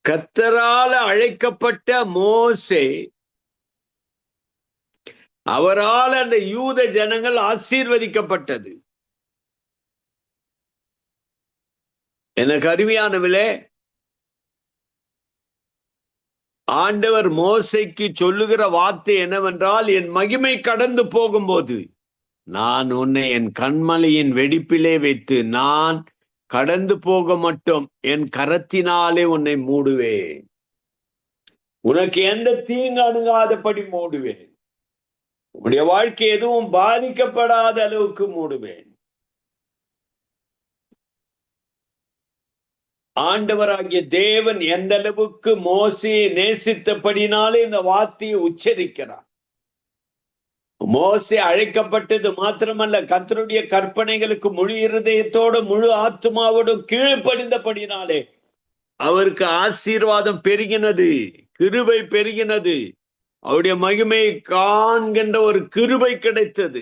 S2: கர்த்தரால் அழைக்கப்பட்ட மோசே, அவரால் அந்த யூத ஜனங்கள் ஆசீர்வதிக்கப்பட்டது. எனக்கு அருமையானவர்களே, ஆண்டவர் மோசைக்கு சொல்லுகிற வார்த்தை என்னவென்றால், என் மகிமை கடந்து போகும்போது நான் உன்னை என் கன்மலையின் வெடிப்பிலே வைத்து நான் கடந்து போக மட்டும் என் கரத்தினாலே உன்னை மூடுவேன். உனக்கு எந்த தீங்கு அணுகாதபடி மூடுவேன். உன்னுடைய வாழ்க்கை எதுவும் பாதிக்கப்படாத அளவுக்கு மூடுவேன். ஆண்டவராகிய தேவன் எந்த அளவுக்கு மோசையை நேசித்தபடினாலே இந்த வார்த்தையை உச்சரிக்கிறார். மோசே அழைக்கப்பட்டது மாத்திரமல்ல, கர்த்தருடைய கற்பனைகளுக்கு முழு இருதயத்தோடு முழு ஆத்துமாவோடும் கீழ்ப்படிந்தபடினாலே அவருக்கு ஆசீர்வாதம் பெருகினது, கிருபை பெருகினது, அவருடைய மகிமை காண்கின்ற ஒரு கிருபை கிடைத்தது.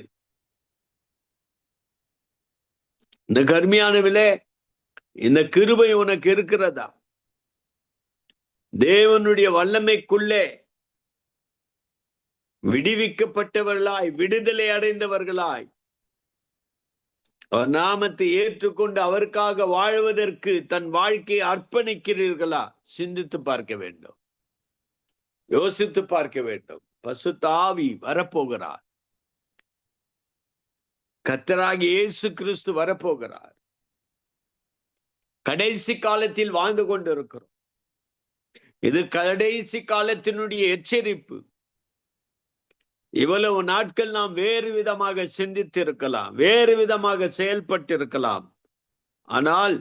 S2: இந்த கருமையானவிலே இந்த கிருபை உனக்கு இருக்கிறதா? தேவனுடைய வல்லமைக்குள்ளே விடுவிக்கப்பட்டவர்களாய், விடுதலை அடைந்தவர்களாய், அவர் நாமத்தை ஏற்றுக்கொண்டு அவருக்காக வாழ்வதற்கு தன் வாழ்க்கையை அர்ப்பணிக்கிறீர்களா? சிந்தித்து பார்க்க வேண்டும், யோசித்து பார்க்க வேண்டும். பரிசுத்த ஆவி வரப்போகிறார். கர்த்தராகிய இயேசு கிறிஸ்து வரப்போகிறார். கடைசி காலத்தில் வாழ்ந்து கொண்டிருக்கிறோம். இது கடைசி காலத்தினுடைய எச்சரிப்பு. இவ்வளவு நாட்கள் நாம் வேறு விதமாக சிந்தித்து இருக்கலாம், வேறு விதமாக செயல்பட்டு இருக்கலாம். ஆனால்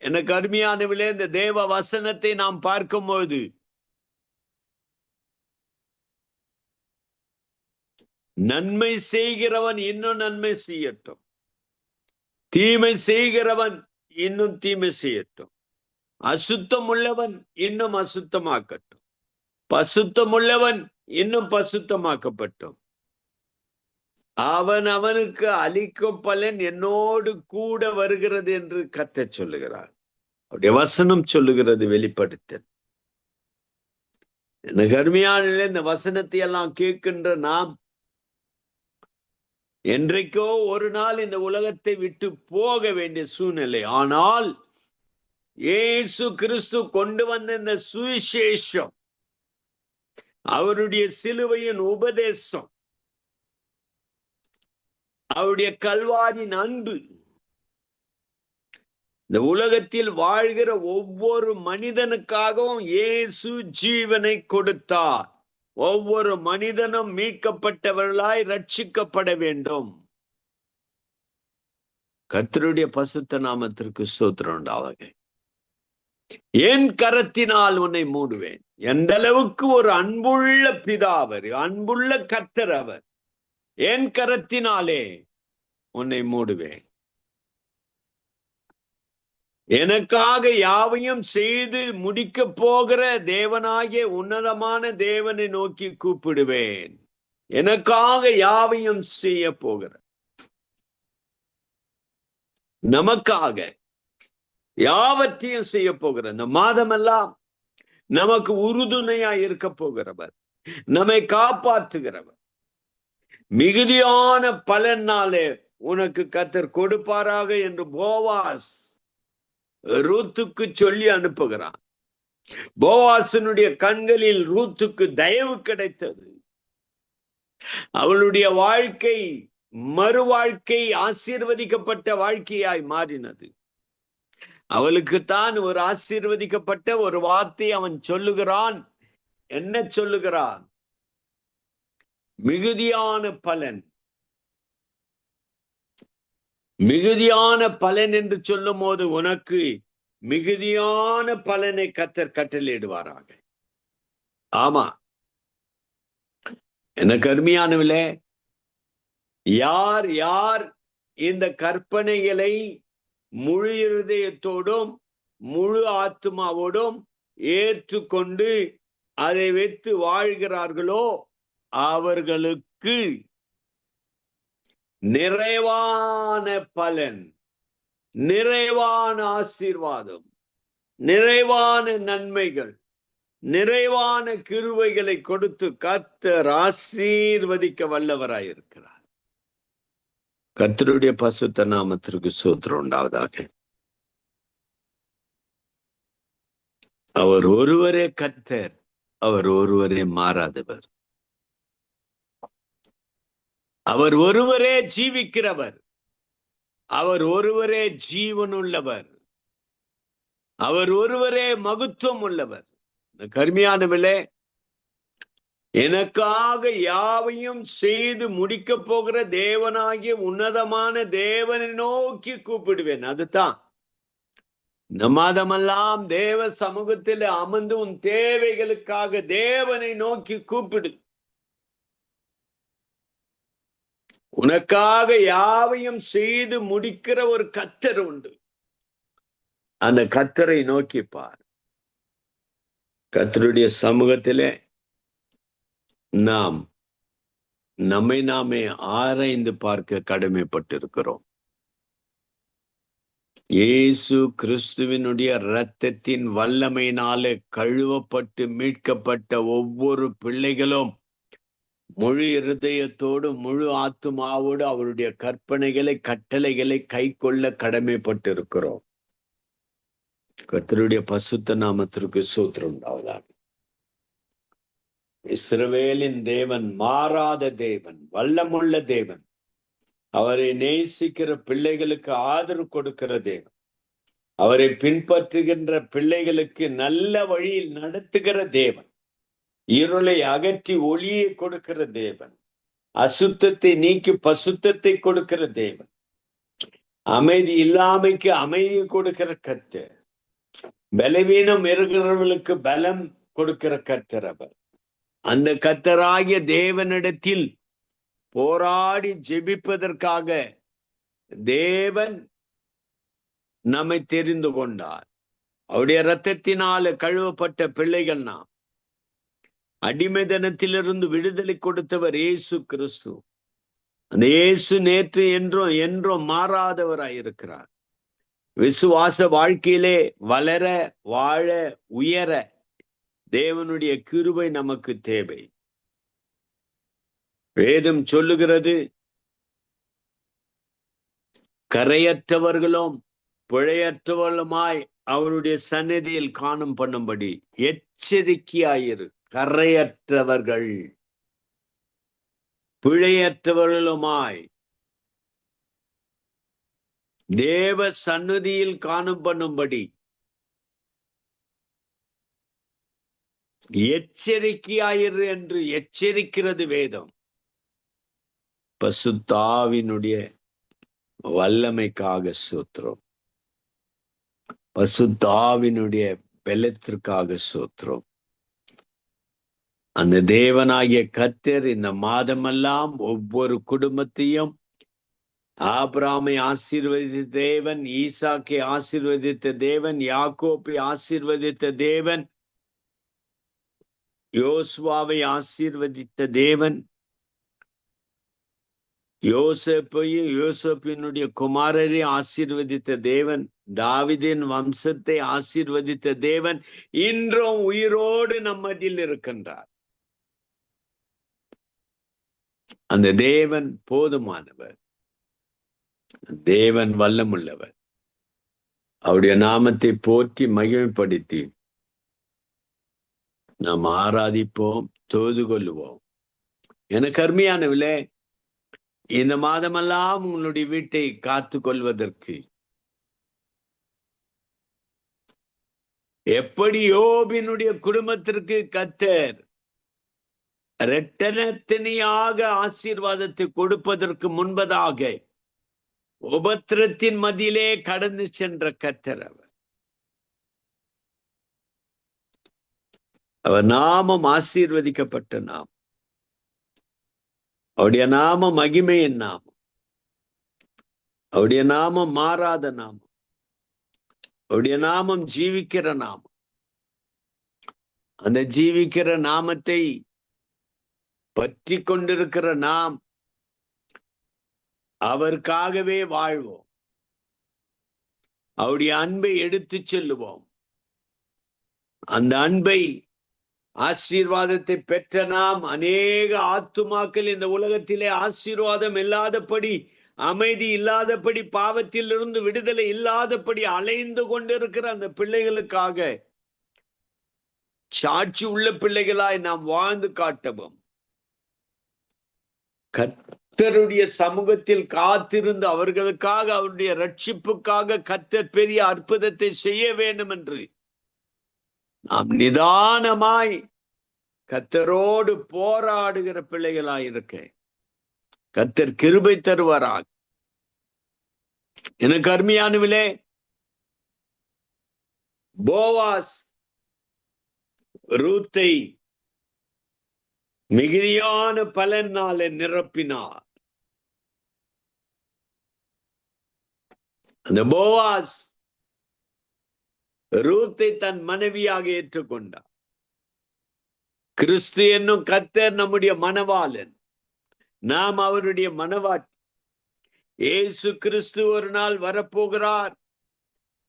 S2: எனக்கு அருமையானவிலே, இந்த தேவ வசனத்தை நாம் பார்க்கும்போது நன்மை செய்கிறவன் இன்னும் நன்மை செய்யட்டும், தீமை செய்கிறவன் இன்னும் தீமை செய்யட்டும், அசுத்தம் உள்ளவன் இன்னும் அசுத்தமாக்கட்டும், பசுத்தம் உள்ளவன் இன்னும் பசுத்தமாக்கப்பட்டும், அவன் அவனுக்கு அளிக்கும் பலன் என்னோடு கூட வருகிறது என்று கர்த்தர் சொல்லுகிறார். அவருடைய வசனம் சொல்லுகிறது, வெளிப்படுத்த. எனக்கு அருமையான இந்த வசனத்தை எல்லாம் கேட்கின்ற நாம் என்றைக்கோ ஒரு நாள் இந்த உலகத்தை விட்டு போக வேண்டிய சூழ்நிலை. ஆனால் இயேசு கிறிஸ்து கொண்டு வந்த இந்த சுவிசேஷம், அவருடைய சிலுவையின் உபதேசம், அவருடைய கல்வாரின் அன்பு, இந்த உலகத்தில் வாழ்கிற ஒவ்வொரு மனிதனுக்காகவும் இயேசு ஜீவனை கொடுத்தார். ஒவ்வொரு மனிதனும் மீட்கப்பட்டவர்களாய் ரட்சிக்கப்பட வேண்டும். கர்த்தருடைய பரிசுத்த நாமத்திற்கு ஸ்தோத்திரம் உண்டாவதாக. என் கரத்தினால் உன்னை மூடுவேன். எந்த அளவுக்கு ஒரு அன்புள்ள பிதாவர், அன்புள்ள கர்த்தர் அவர். என் கரத்தினாலே உன்னை மூடுவேன். எனக்காக யாவையும் செய்து முடிக்க போகிற தேவனாகிய உன்னதமான தேவனை நோக்கி கூப்பிடுவேன். எனக்காக யாவையும் செய்ய போகிற, நமக்காக யாவற்றையும் செய்ய போகிற, இந்த மாதமெல்லாம் நமக்கு உறுதுணையா இருக்க போகிறவர், நம்மை காப்பாற்றுகிறவர், மிகுதியான பலனாலே உனக்கு கர்த்தர் கொடுப்பாராக என்று போவாஸ் ரூத்துக்கு சொல்லி அனுப்புகிறான். போவாசனுடைய கண்களில் ரூத்துக்கு தயவு கிடைத்தது. அவளுடைய வாழ்க்கை மறு வாழ்க்கை ஆசீர்வதிக்கப்பட்ட வாழ்க்கையாய் மாறினது. அவளுக்குத்தான் ஒரு ஆசீர்வதிக்கப்பட்ட ஒரு வார்த்தை அவன் சொல்லுகிறான். என்ன சொல்லுகிறான்? மிகுதியான பலன். மிகுதியான பலன் என்று சொல்லும் போது உனக்கு மிகுதியான பலனை கர்த்தர் கட்டளையிடுவாராக. ஆமா, எனக்கு அருமையானவில்லை, யார் யார் இந்த கற்பனைகளை முழு இருதயத்தோடும் முழு ஆத்மாவோடும் ஏற்றுக்கொண்டு அதை வைத்து வாழ்கிறார்களோ அவர்களுக்கு நிறைவான பலன், நிறைவான ஆசீர்வாதம், நிறைவான நன்மைகள், நிறைவான கிருபைகளை கொடுத்து கர்த்தர் ஆசீர்வதிக்க வல்லவராயிருக்கிறார். கர்த்தருடைய பரிசுத்த நாமத்திற்கு ஸ்தோத்திரம் உண்டாவதாக. அவர் ஒருவரே கர்த்தர், அவர் ஒருவரே மாறாதவர், அவர் ஒருவரே ஜீவிக்கிறவர், அவர் ஒருவரே ஜீவனுள்ளவர், அவர் ஒருவரே மகத்துவம் உள்ளவர். கருமையானவர்களே, எனக்காக யாவையும் செய்து முடிக்க போகிற தேவனாகிய உன்னதமான தேவனை நோக்கி கூப்பிடுவேன். அதுதான் இந்த மாதமெல்லாம் தேவ சமூகத்தில் அமர்ந்து உன் தேவைகளுக்காக தேவனை நோக்கி கூப்பிடு. உனக்காக யாவையும் செய்து முடிக்கிற ஒரு கர்த்தர் உண்டு. அந்த கர்த்தரை நோக்கி பார். கர்த்தருடைய சமூகத்திலே நாம் நம்மை நாமே ஆராய்ந்து பார்க்க கடமைப்பட்டிருக்கிறோம். இயேசு கிறிஸ்துவினுடைய இரத்தத்தின் வல்லமையினாலே கழுவப்பட்டு மீட்கப்பட்ட ஒவ்வொரு பிள்ளைகளும் முழு இருதயத்தோடு முழு ஆத்துமாவோடு அவருடைய கற்பனைகளை கட்டளைகளை கை கொள்ள கடமைப்பட்டிருக்கிறோம். கர்த்தருடைய பசுத்த நாமத்திற்கு ஸ்தோத்திரம் உண்டாவதாக. இஸ்ரவேலின் தேவன் மாறாத தேவன், வல்லமுள்ள தேவன், அவரை நேசிக்கிற பிள்ளைகளுக்கு ஆதரவு கொடுக்கிற தேவன், அவரை பின்பற்றுகின்ற பிள்ளைகளுக்கு நல்ல வழியில் நடத்துகிற தேவன், இருளை அகற்றி ஒளியை கொடுக்கிற தேவன், அசுத்தத்தை நீக்கி பசுத்தத்தை கொடுக்கிற தேவன், அமைதி இல்லாமைக்கு அமைதி கொடுக்கிற கர்த்தர், பலவீனம் இருக்கிறவர்களுக்கு பலம் கொடுக்கிற கர்த்தர் அவர். அந்த கர்த்தராகிய தேவனிடத்தில் போராடி ஜெபிப்பதற்காக தேவன் நம்மை தெரிந்து கொண்டார். அவருடைய இரத்தத்தினால கழுவப்பட்ட பிள்ளைகள் நாம். அடிமைதனத்திலிருந்து விடுதலை கொடுத்தவர் இயேசு கிறிஸ்து. அந்த இயேசு நேற்று என்றும் மாறாதவராயிருக்கிறார். விசுவாச வாழ்க்கையிலே வளர, வாழ, உயர தேவனுடைய கிருபை நமக்கு தேவை. வேதம் சொல்லுகிறது, கரையற்றவர்களும் பிழையற்றவர்களுமாய் அவருடைய சந்நிதியில் காணும் பண்ணும்படி எச்சரிக்கையாயிரு. கரையற்றவர்கள் பிழையற்றவர்களுமாய் தேவ சந்நிதியில் காணும் பண்ணும்படி எச்சரிக்கையாயிரு என்று எச்சரிக்கிறது வேதம். பசுத்தாவினுடைய வல்லமைக்காக ஸ்தோத்திரம், பசுத்தாவினுடைய பலத்திற்காக ஸ்தோத்திரம். அந்த தேவனாகிய கர்த்தர் இந்த மாதமெல்லாம் ஒவ்வொரு குடும்பத்தையும், ஆபிரகாமை ஆசீர்வதித்த தேவன், ஈசாக்கை ஆசீர்வதித்த தேவன், யாக்கோபை ஆசீர்வதித்த தேவன், யோசுவாவை ஆசீர்வதித்த தேவன், யோசேப்பையும் யோசேப்பினுடைய குமாரரை ஆசீர்வதித்த தேவன், தாவீதின் வம்சத்தை ஆசீர்வதித்த தேவன் இன்றும் உயிரோடு நம்மதில் இருக்கின்றார். அந்த தேவன் போதுமானவர், தேவன் வல்லமுள்ளவர். அவருடைய நாமத்தை போற்றி மகிமைப்படுத்தி நாம் ஆராதிப்போம், தொழுது கொள்ளுவோம். எனக்கு அருமையானவர்களே, இந்த மாதமெல்லாம் உங்களுடைய வீட்டை காத்து கொள்வதற்கு எப்படி யோபினுடைய குடும்பத்திற்கு கர்த்தர் இரட்டனத்தனியாக ஆசீர்வாதத்தை கொடுப்பதற்கு முன்பதாக உபத்திரத்தின் மத்தியிலே கடந்து சென்ற கர்த்தர் அவர் நாமம் ஆசீர்வதிக்கப்பட்ட நாமம், அவருடைய நாமம் மகிமையின் நாமம், அவருடைய நாமம் மாறாத நாமம், அவருடைய நாமம் ஜீவிக்கிற நாமம். அந்த ஜீவிக்கிற நாமத்தை பற்றி கொண்டிருக்கிற நாம் அவருக்காகவே வாழ்வோம், அவருடைய அன்பை எடுத்து செல்லுவோம். அந்த அன்பை, ஆசீர்வாதத்தை பெற்ற நாம் அநேக ஆத்துமாக்கள் இந்த உலகத்திலே ஆசீர்வாதம் இல்லாதபடி, அமைதி இல்லாதபடி, பாவத்தில் இருந்து விடுதலை இல்லாதபடி அலைந்து கொண்டிருக்கிற அந்த பிள்ளைகளுக்காக சாட்சி உள்ள பிள்ளைகளாய் நாம் வாழ்ந்து காட்டவும், கர்த்தருடைய சமூகத்தில் காத்திருந்து அவர்களுக்காக, அவருடைய ரட்சிப்புக்காக கர்த்தர் பெரிய அற்புதத்தை செய்ய வேண்டும் என்று நாம் நிதானமாய் கர்த்தரோடு போராடுகிற பிள்ளைகளாய் இருக்க கர்த்தர் கிருபை தருவாராக. எனக்கு அருமையானவர்களே, போவாஸ் ரூத்தை மிகுதியான பலனாலே நிரப்பினார். அந்த போவாஸ் ரூத்தை தன் மனைவியாக ஏற்றுக்கொண்டார். கிறிஸ்து என்னும் கர்த்தர் நம்முடைய மணவாளன், நாம் அவருடைய மணவாட்டி. இயேசு கிறிஸ்து ஒரு நாள் வரப்போகிறார்.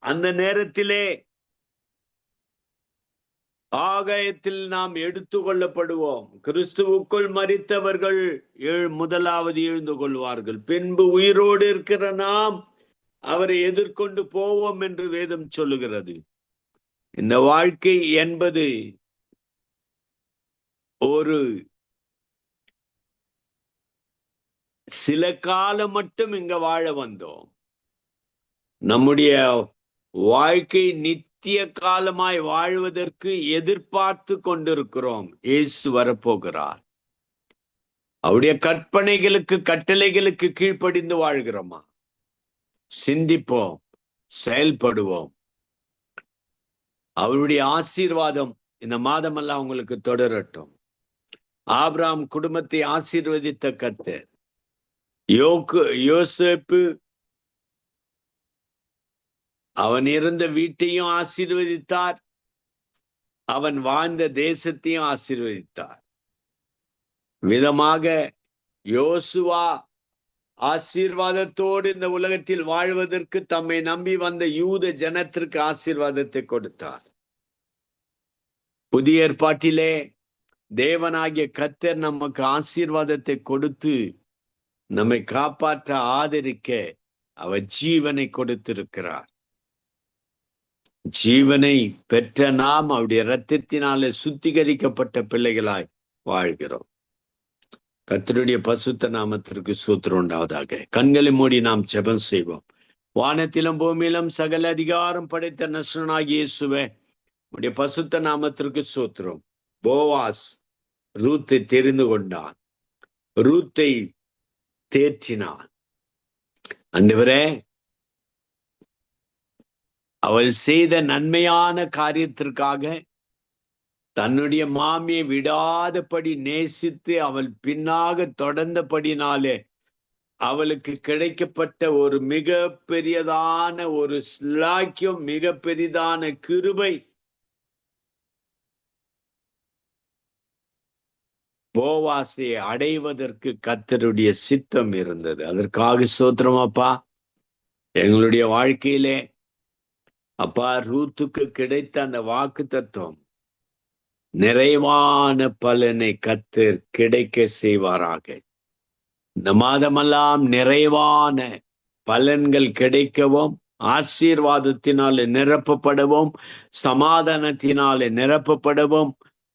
S2: அந்த நேரத்திலே ஆகாயத்தில் நாம் எடுத்துக்கொள்ளப்படுவோம். கிறிஸ்துவுக்குள் மரித்தவர்கள் முதலாவது எழுந்து கொள்வார்கள். பின்பு உயிரோடு இருக்கிற நாம் அவரை எதிர்கொண்டு போவோம் என்று வேதம் சொல்லுகிறது. இந்த வாழ்க்கை என்பது ஒரு சில காலம் மட்டும் இங்க வாழ வந்தோம். நம்முடைய வாழ்க்கை நித்திய காலமாய் வாழ்வதற்கு எதிர்பார்த்து கொண்டிருக்கிறோம். இயேசு வரப்போகிறார். அவருடைய கற்பனைகளுக்கு, கட்டளைகளுக்கு கீழ்ப்படிந்து வாழ்கிறோமா? சிந்திப்போம், செயல்படுவோம். அவருடைய ஆசீர்வாதம் இந்த மாதமெல்லாம் உங்களுக்கு தொடரட்டும். ஆபிரகாம் குடும்பத்தை ஆசீர்வதித்த கர்த்தர், யோசேப்பு அவன் இருந்த வீட்டையும் ஆசீர்வதித்தார், அவன் வாழ்ந்த தேசத்தையும் ஆசீர்வதித்தார். விதமாக யோசுவா ஆசீர்வாதத்தோடு இந்த உலகத்தில் வாழ்வதற்கு தம்மை நம்பி வந்த யூத ஜனத்திற்கு ஆசீர்வாதத்தை கொடுத்தார். புதிய ஏற்பாட்டிலே தேவனாகிய கர்த்தர் நமக்கு ஆசீர்வாதத்தை கொடுத்து நம்மை காப்பாற்ற, ஆதரிக்க அவர் ஜீவனை கொடுத்திருக்கிறார். ஜீவனை பெற்ற நாம் அவருடைய இரத்தத்தினாலே சுத்திகரிக்கப்பட்ட பிள்ளைகளாய் வாழ்கிறோம். கர்த்தருடைய பசுத்த நாமத்திற்கு ஸ்தோத்திரம் உண்டாவதாக. கண்களை மூடி நாம் ஜெபம் செய்வோம். வானத்திலும் பூமியிலும் சகல அதிகாரம் படைத்த நசரனாகிய இயேசுவே, உடைய பசுத்த நாமத்திற்கு ஸ்தோத்திரம். போவாஸ் ரூத்தை தெரிந்து கொண்டான், ரூத்தை தேற்றினான். ஆண்டவரே, அவள் செய்த நன்மையான காரியத்திற்காக தன்னுடைய மாமியை விடாதபடி நேசித்து அவள் பின்னாக தொடர்ந்தபடினாலே அவளுக்கு கிடைக்கப்பட்ட ஒரு மிக பெரியதான ஒரு ஸ்லாக்கியம், மிக பெரிதான கிருபை போவாசை அடைவதற்கு கர்த்தருடைய சித்தம் இருந்தது. அதற்காக ஸ்தோத்திரம் அப்பா. எங்களுடைய வாழ்க்கையிலே அப்பா, ரூத்துக்கு கிடைத்த அந்த வாக்கு தத்துவம் நிறைவான பலனை கர்த்தர் கிடைக்க செய்வாராக. இந்த மாதமெல்லாம் நிறைவான பலன்கள் கிடைக்கவும், ஆசீர்வாதத்தினாலே நிரப்பப்படவும், சமாதானத்தினாலே நிரப்பப்படவும்,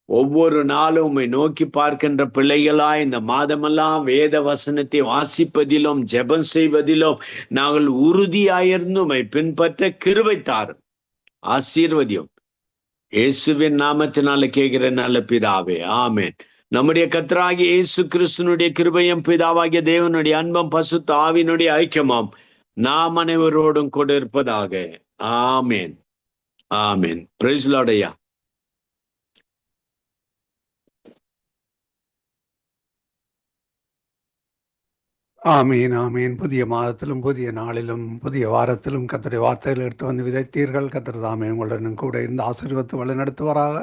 S2: ஒவ்வொரு நாளும் உம்மை நோக்கி பார்க்கின்ற பிள்ளைகளாய் இந்த மாதமெல்லாம் வேத வசனத்தை வாசிப்பதிலும் ஜெபம் செய்வதிலும் நாங்கள் உறுதியாயிருந்து உம்மை பின்பற்ற கிருபை தாரும், ஆசீர்வதியும். இயேசுவின் நாமத்தினால கேட்கிற நல்ல பிதாவே, ஆமென். நம்முடைய கர்த்தராகிய இயேசு கிறிஸ்துனுடைய கிருபையும் பிதாவாகிய தேவனுடைய அன்பும் பசுத்த ஆவியினுடைய ஐக்கியமும் நாம் அனைவரோடும் கூட இருப்பதாக. ஆமென், ஆமென். பிரைஸ் தி லார்ட் ஐயா.
S1: ஆமீன், ஆமீன். புதிய மாதத்திலும் புதிய நாளிலும் புதிய வாரத்திலும் கர்த்தருடைய வார்த்தைகள் எடுத்து வந்து விதைத்தீர்கள். கர்த்தர் தாமே உங்களுடனும் கூட இருந்து ஆசீர்வதித்து வழி நடத்துவாராக.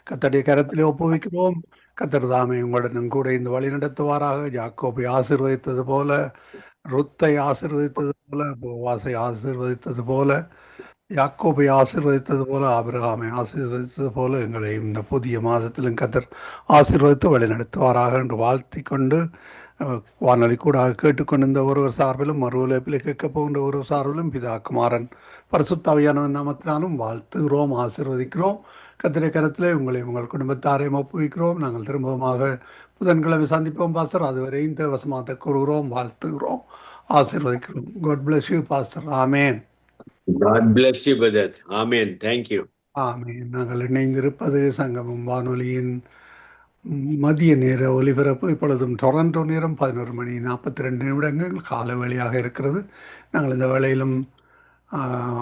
S1: கர்த்தருடைய கரத்திலே ஒப்புவிக்கிறோம். கர்த்தர் தாமே உங்களுடனும் கூட இருந்து வழி நடத்துவாராக. யாக்கோபை ஆசீர்வதித்தது போல, ருத்தை ஆசீர்வதித்தது போல, போவாசை ஆசீர்வதித்தது போல, யாக்கோபை ஆசீர்வதித்தது போல, ஆபிரகாமை ஆசீர்வதித்தது போல எங்களையும் இந்த புதிய மாதத்திலும் கர்த்தர் ஆசீர்வதித்து வழி நடத்துவாராக என்று வாழ்த்தி கொண்டு, வானொலி கூட கேட்டுக்கொண்டிருந்த ஒருவர் சார்பிலும், மறு உலகில் கேட்கப் போகின்ற ஒரு சார்பிலும் பிதா குமாரன் பரிசுத்தாவியானவன் நாமத்தினாலும் வாழ்த்துகிறோம், ஆசீர்வதிக்கிறோம். கர்த்தருடைய கரத்திலே உங்களை உங்கள் குடும்பத்தாரையும் ஒப்புவிக்கிறோம். நாங்கள் திரும்பவுமாக புதன்கிழமை சந்திப்போம் பாஸ்டர். அதுவரையும் தேவசமாக கூறுகிறோம், வாழ்த்துகிறோம், ஆசீர்வதிக்கிறோம். God bless you pastor. Amen.
S2: God bless you, brother. Amen. Thank you.
S1: ஆமேன். நாங்கள் இணைந்திருப்பது சங்கமம் வானொலியின் மதிய நேர ஒலிபரப்பு. இப்பொழுதும் டொரண்டோ நேரம் 11:42 கால வேளையாக இருக்கிறது. நாங்கள் இந்த வேளையிலும்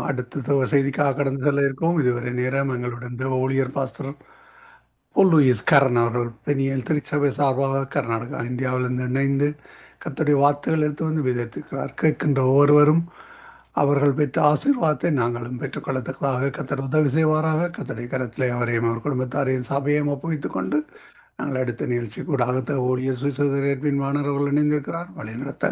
S1: அடுத்த செய்திக்காக கடந்து செல்ல இருக்கோம். இதுவரை நேரம் எங்களுடன் தேவ ஊழியர் பாஸ்டர் போல் லூயிஸ் கரண் அவர்கள் பெனியல் திருச்சபை சார்பாக கர்நாடகா, இந்தியாவிலிருந்து இணைந்து கர்த்தருடைய வார்த்தைகள் எடுத்து வந்து விதைத்திருக்கிறார். கேட்கின்ற ஒவ்வொருவரும் அவர்கள் பெற்ற ஆசீர்வாதத்தை நாங்களும் பெற்றுக்கொள்ளத்தக்கதாக கர்த்தர் உதவி செய்வாராக. கர்த்தருடைய கரத்திலே அவரையும் அவர் குடும்பத்தாரையும் சபையையும் ஒப்புவித்துக் கொண்டு நாங்கள் அடுத்த நிகழ்ச்சி கூட ஊழியர் சுவிசேஷர் எட்வின் வாணர் அவர்கள் இணைந்திருக்கிறார். வழிநடத்த